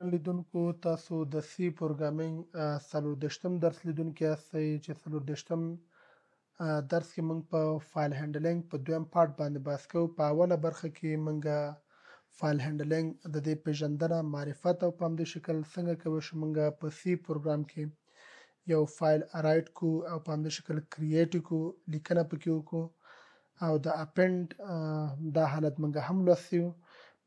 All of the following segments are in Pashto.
لیدونکو تاسو د سی پروګرامینګ 40 درس لیدونکي یاستئ چې 40 درس کې موږ په فایل هینډلینګ په دویم پارت باندې بحث کوو. په اوله برخه کې موږ فایل هینډلینګ د دې پیژندنه معرفت او په همدې شکل څنګه کولی شو موږ په سی پروګرام کې یو فایل رایټ کو او په همدې شکل کریټ کو لیکنه پکې وکړو او د اپند دا حالت موږ هم لوستی وو.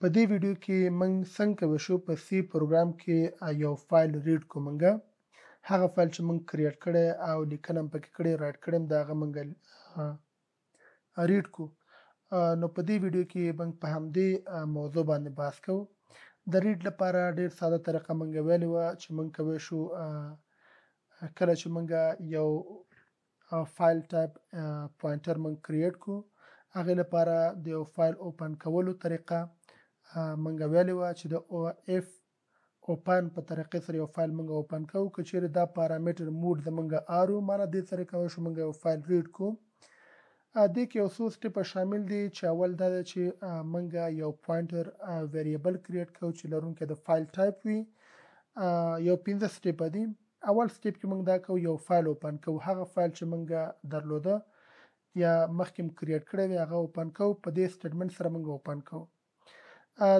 په دې ویډیو کې موږ څنګه کولی شو په سی پروګرام کې یو فایل ریډ کو. موږ هغه فایل چې موږ کریټ کړی او لیکنه هم پکې کړې رایټ کړی د هغه موږ ریډ کو. نو په دې ویډیو کې موږ په همدې موضوع باندې بحث کوو. د ریډ لپاره ډېر ساده طریقه موږ ویلې وه چې موږ کولی شو کله چې موږ یو فایل ټایپ پوینټر موږ کریټ کو هغې لپاره د یو فایل اوپن کولو طریقه موږ ویلې وه چې د اف اوپن په طریقې سره یو فایل موږ اوپن کوو. که چیرې دا پارامیټر موډ زموږ آر وو معنی دې سره کولی شو موږ یو فایل ریډ کو. دې کې یو څو سټیپه شامل دي چې اول دا ده چې موږ یو پوینټر ویریبل کریټ کوو چې لرونکی د فایل ټایپ وي. یو 15 سټیپه دي. اول سټیپ کې موږ دا کوو یو فایل اوپن کوو. هغه فایل چې موږ درلوده یا مخکې کریټ کړی وي هغه اوپن کوو. په دې سټیټمنټ سره موږ اوپن کوو.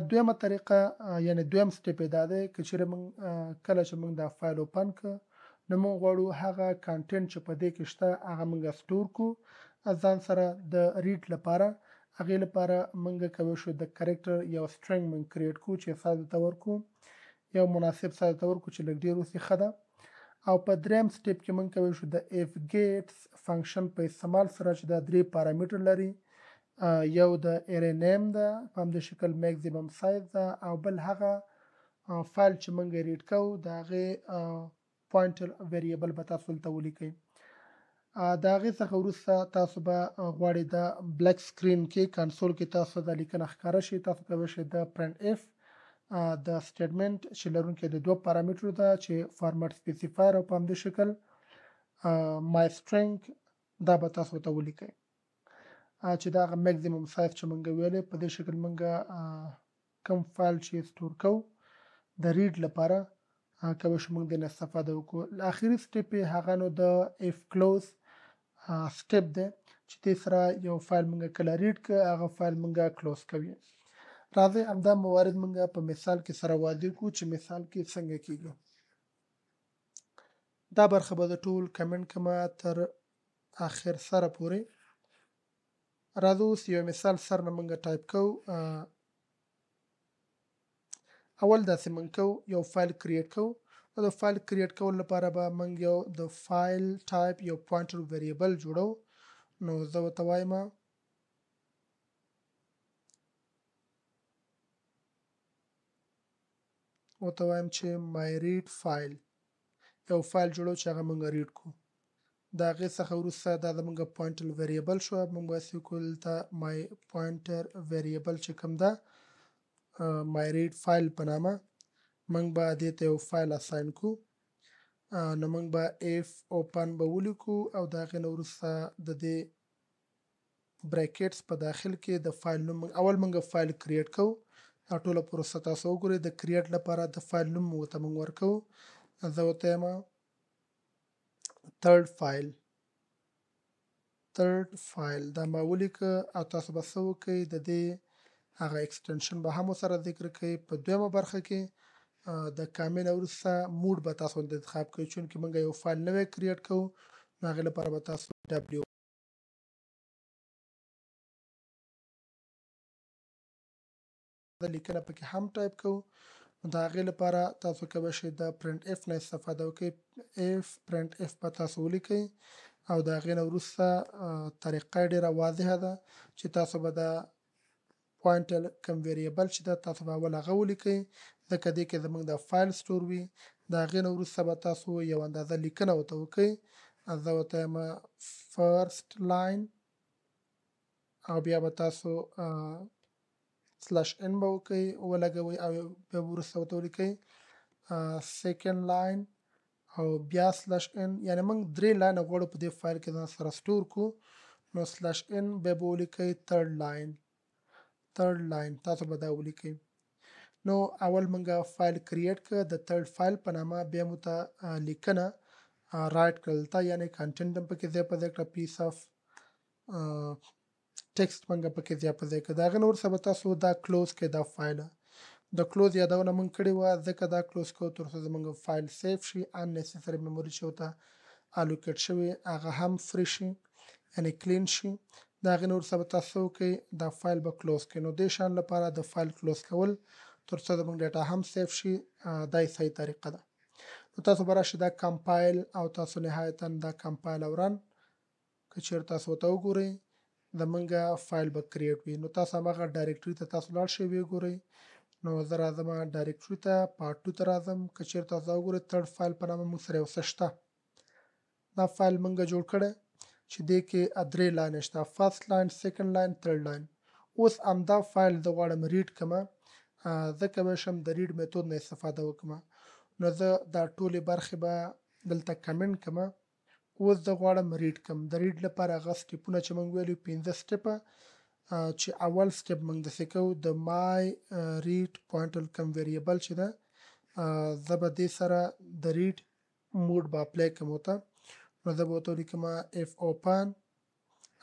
دویمه طریقه یعنی دویم سټیپ یې دا دی که چیرې موږ کله چې موږ دا فایل اوپن کړ نو موږ غواړو هغه کانټینټ چې په دې کې شته هغه موږ سټور کو ځان سره د ریډ لپاره. هغې لپاره موږ کولی شو د کریکټر یو سټرنګ موږ کریټ کو چې سایز ورته ورکړو یو مناسب سایز ورته ورکړو چې لږ ډېر اوسي ښه ده. او په دریم سټیپ کې موږ کولی شو د اف ګیټس فنکشن په استعمال سره چې دا 3 پارامیټر لري یو د ارې نیم ده په همدې شکل میکزیمم سایز ده او بل هغه فایل چې موږ ریډ کوو د هغې پوینټر ویریبل به تاسو دلته ولیکئ. د هغې څخه وروسته تاسو به غواړئ د بلیک سکرین کې کنسول کې تاسو د لیکنه ښکاره شي. تاسو کولی شئ د پرنټ اف د سټیټمنټ چې لرونکی د 2 پارامیټرو ده چې فارمټ سپیسیفایر او په همدې شکل مای سټرنګ دا به تاسو ته ولیکئ چې دا هغه میکزیمم سایز چې موږ ویلې په دې شکل موږ کوم فایل چې سټور کوو د ریډ لپاره کولی شو موږ دینه استفاده وکړو. اخري سټیپ یې هغه نو د اف کلوز سټیپ دی چې دې سره یو فایل موږ کله ریډ کړ هغه فایل موږ کلوز کوي. راځئ همدا موارد موږ په مثال کې سره واضح کړو چې مثال کې څنګه کیږي. دا برخه به د ټول کمنټ کمه تر اخر سره پورې. راځو اوس یو مثال سر نه موږ ټایپ کوو. اول داسې موږ کوو یو فایل کریټ کوو. د فایل کریټ کولو لپاره به موږ یو د فایل ټایپ یو پوینټر ویریبل جوړو. نو زه ورته وایم چې مای ریډ فایل یو فایل جوړو چې هغه موږ ریډ کو. د هغې څخه وروسته دا زموږ پوینټر ویریبل شو. موږ باسي وکړو دلته مای پوینټر ویریبل چې کوم ده مای ریډ فایل په نامه موږ به دې ته یو فایل اساین کو. نو موږ به اف اوپن به ولیکو او د هغې نه وروسته د دې بریکټس په داخل کې د فایل نوم اول موږ فایل کریټ کوو. دا ټوله پروسه تاسو وګورئ. د کریټ لپاره د فایل نوم ورته موږ ورکوو. زه ورته یم تھرډ فایل دا ما ولیکه او تاسو به څه وکئ د دې هغه اکسټنشن به هم ورسره ذکر کړئ. په دویمه برخه کې د کامل وروسته موډ به تاسو انتخاب کړئ چونکې موږ یو فایل نوی کریټ کوو نو هغې لپاره به تاسو ډبلیو د لیکنه پکې هم ټایپ کوو. نو د هغې لپاره تاسو کولی شئ د پرنټ اف نه استفاده وکړئ. اف پرنټ اف به تاسو ولیکئ او د هغې نه وروسته طریقه یې ډېره واضحه ده چې تاسو به د پوینټر کوم ویریبل چې ده تاسو به اول هغه ولیکئ ځکه دې کې زموږ د فایل سټور وي. د هغې نه وروسته به تاسو یو اندازه لیکنه ورته وکئ. زه ورته یم فرسټ لاین او بیا به تاسو سلش ان به وکئ ولګوئ او بیا وروسته ورته ولیکئ سیکنډ لاین او بیا سلش ان یعنی موږ 3 لاینه غواړو په دې فایل کې ځان سره سټور کو. نو سلش ان بیا به ولیکئ تھرډ لاین تاسو به دا ولیکئ. نو اول مونږه فایل کریټ ک د تھرد فایل په نامه بیا مو ته لیکنه رائټ کړل تا یعنی کنټینټ هم پکې ځای په ځای کړه پیس اف ټیکسټ مونږه پکې ځای په ځای کړه دا غن ور سبا تاسو دا کلوز کې دا فایل د کلوز یادونه مونږ کړی و ځکه دا کلوز کو تر څو زمونږ فایل سیف شي ان نیسیسری میموري چې وته الوکیټ شوی هغه هم فری شي یعنی کلین شي دا غن ور سبا تاسو کې دا فایل به کلوز کړئ نو د شان لپاره د فایل کلوز کول تر څو زموږ ډیټا هم سیف شي دا یې صحیح طریقه ده نو تاسو به راشئ دا کمپایل او تاسو نهایتا دا کمپایل او رن که چیرې تاسو ته وګورئ زمونږه فایل به کریټ وي نو تاسو هغه ډایرکټري ته تاسو لاړ شئ وګورئ نو زه راځم ډایرکټري ته پارت 2 ته راځم که چیرې تاسو وګورئ تھرد فایل په نامه موږ سره یو څه شته دا فایل مونږه جوړ کړی چې دې کې درې لاین شته فرست لاین سیکنډ لاین تھرد لاین اوس همدا فایل زه غواړم ریډ کړم زه کولی شم د ریډ میتود نه استفاده وکړم نو زه دا ټولې برخې به دلته کمنټ کړم اوس زه غواړم ریډ کړم د ریډ لپاره هغه سټیپونه چې موږ ویلو 15 سټیپه چې اول سټیپ موږ داسې کوو د مای ریډ پوینټر کم ویریبل چې ده زه به دې سره د ریډ موډ به اپلای کوم ورته نو زه به ورته ولیکم اف اوپن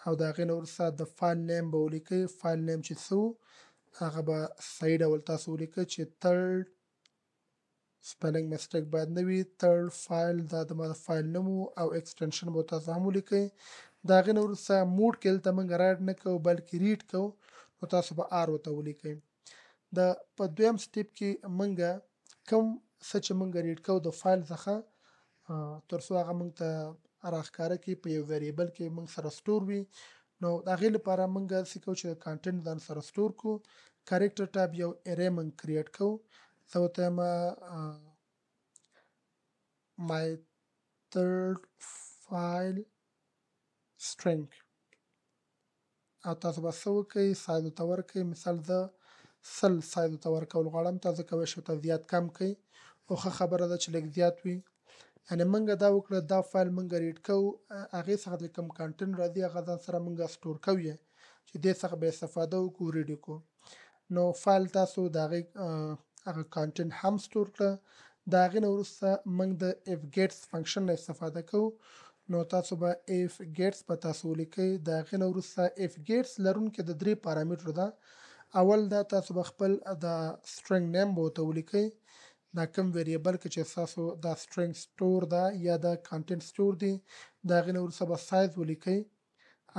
او د هغې نه وروسته د فایل نیم به ولیکئ فایل نیم چې څه هغه به صحیح ډول تاسو ولیکئ چې تھرد سپیلنګ مسټیک باید نه وي تھرد فایل دا د فایل نوم او ایکسټنشن به تاسو هم ولیکئ د هغې نه وروسته موډ کې دلته موږ رایټ نه کوو بلکې ریډ کوو نو تاسو به آر ورته ولیکئ د په دویم سټیپ کې موږ کوم څه چې موږ ریډ کوو د فایل څخه تر څو هغه موږ ته راښکاره کړي په یو ویریبل کې موږ سره سټور وي نو د هغې لپاره موږ هسې کوو چې د کانټینټ ځان سره سټور کړو کریکټر ټاب یو ارې موږ کریټ کوو زه ورته یم my third file string او تاسو به څه وکئ سایز ورته ورکئ مثال زه 100 سایز ورته ورکول غواړم تاسو کولی شئ ورته زیات کم کئ خو ښه خبره ده چې لږ زیات وي یعنې موږ دا وکړه دا فایل موږ ریډ کوو هغې څخه چې کوم کانټینټ راځي هغه ځان سره موږ سټور کوو یې چې دې څخه به استفاده وکړو ریډ کړو نو فایل تاسو د هغې هغه کانټینټ هم سټور کړه د هغې نه وروسته موږ د اف ګیټس فنکشن نه استفاده کوو نو تاسو به اف ګیټس په تاسو ولیکئ د هغې نه وروسته اف ګیټس لرونکې د درې پارامترو ده اول دا تاسو به خپل د سټرنګ نیم به ورته ولیکئ دا کوم ویریبل کې چې تاسو دا سټرنګ سټور ده یا دا کانټینټ سټور دی د هغې نه وروسته به سایز ولیکئ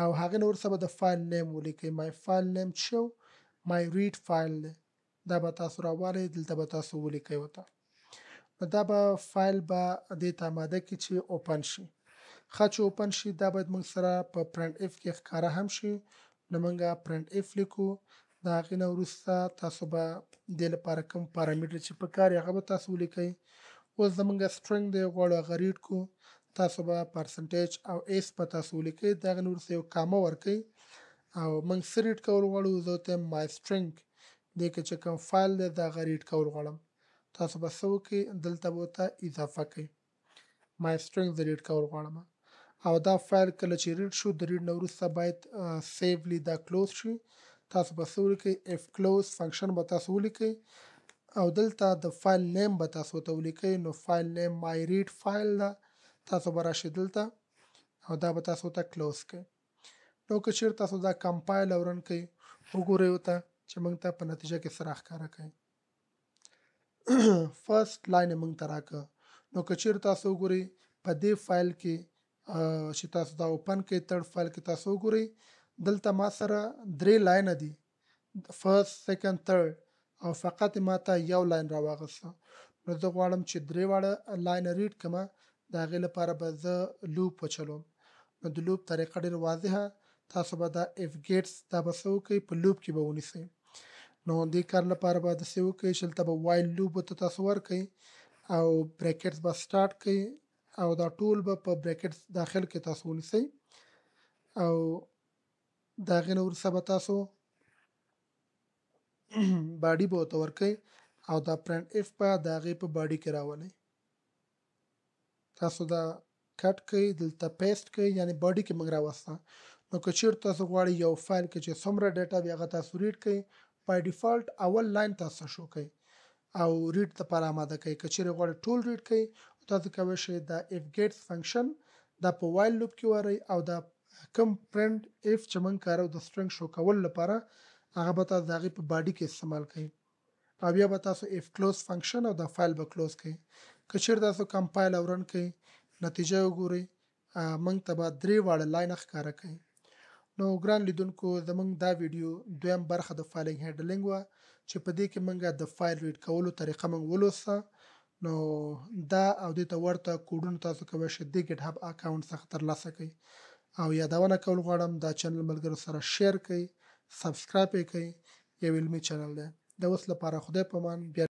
او هغې نه وروسته به د فایل نیم ولیکئ مای فایل نیم چې مای ریډ فایل دی دا به تاسو راوالئ دلته به تاسو ولیکئ ورته نو دا به فایل به دې ته آماده کړي چې اوپن شي ښه چې اوپن شي دا باید موږ سره په پرنټ اف کې ښکاره هم شي نو موږ پرنټ اف لیکو د هغې نه وروسته تاسو به دې لپاره کوم پارامتر چې پکار هغه به تاسو ولیکئ اوس زموږ سټرنګ دی غواړو هغه ریډ کړو تاسو به پرسنټیج او ایس په تاسو ولیکئ د هغې نه وروسته یو کامه ورکئ او موږ څه ریډ کول غواړو زه ورته یم مای سټرنګ دې کې چې کوم فایل دی د هغه ریډ کول غواړم تاسو به څه وکړئ دلته به ورته اضافه کړئ مای سټرنګ زه ریډ کول غواړم او دا فایل کله چې ریډ شو د ریډ نه وروسته باید سیفلی دا کلوز شي تاسو به څه ولیکئ اف کلوز فنکشن به تاسو ولیکئ او دلته د فایل نیم به تاسو ته ولیکئ نو فایل نیم مای ریډ فایل ده تاسو به راشئ دلته او دا به تاسو ته کلوز کړئ نو که چیرې تاسو دا کمپایل او رن کړئ وګورئ ورته چې موږ ته په نتیجه کې څه راښکاره کوي فرست لاین موږ ته راکړه نو که چیرې تاسو وګورئ په دې فایل کې چې تاسو دا اوپن کړئ تھرد فایل کې تاسو وګورئ دلته ما سره درې لاینه دي فرست سیکنډ تھرد او فقط ما ته یو لاین راواغسته نو زه غواړم چې درې واړه لاین ریډ کړم د هغې لپاره به زه لوپ وچلوم نو د لوپ طریقه ډېر واضحه تاسو به دا اف ګیټس دا به څه وکړئ په لوپ کې به ونیسئ نو دې کار لپاره به داسې وکړئ چې دلته به وایل لوپ ورته تاسو ورکړئ او بریکټس به سټارټ کړئ او دا ټول به په بریکټس داخل کې تاسو ونیسئ او د هغې نه وروسته به تاسو باډي به ورته ورکئ او دا پرنټ اف به د هغې په باډي کې راولئ تاسو دا کټ کړئ دلته پیسټ کړئ یعنی باډي کې موږ راوسته نو که چیرې تاسو غواړئ یو فایل کې چې څومره ډیټا وي هغه تاسو ریډ کړئ بای ډیفالت اول لاین تاسو شو کړئ او ریډ لپاره آماده کوي. که چیرې غواړئ ټول ریډ کړئ تاسو کولی شئ د اف ګیټس فنکشن دا په وایل لوپ کې وارئ او دا کوم پرنټ اف چې موږ کاروو د سټرنګ شو کولو لپاره هغه به تاسو د هغې په باډي کې استعمال کوئ او بیا به تاسو اف کلوز فنکشن او دا فایل به کلوز کړئ. که چیرې تاسو کمپایل او رن کړئ نتیجه وګورئ موږ ته به 3 واړه لاین ښکاره کوي. نو ګران لیدونکو زموږ دا ویډیو دویم برخه د فایلینګ هینډلینګ وه چې په دې کې موږ د فایل ریډ کولو طریقه موږ ولوسته. نو دا او دې ته ورته کوډونه تاسو کولی شئ د ګیټ هب اکاونټ څخه ترلاسه کړئ او یادونه کول غواړم دا چینل ملګرو سره شیر کړئ، سبسکرایب یې کړئ. یو علمي چینل دی. د اوس لپاره خدای پامان. بیا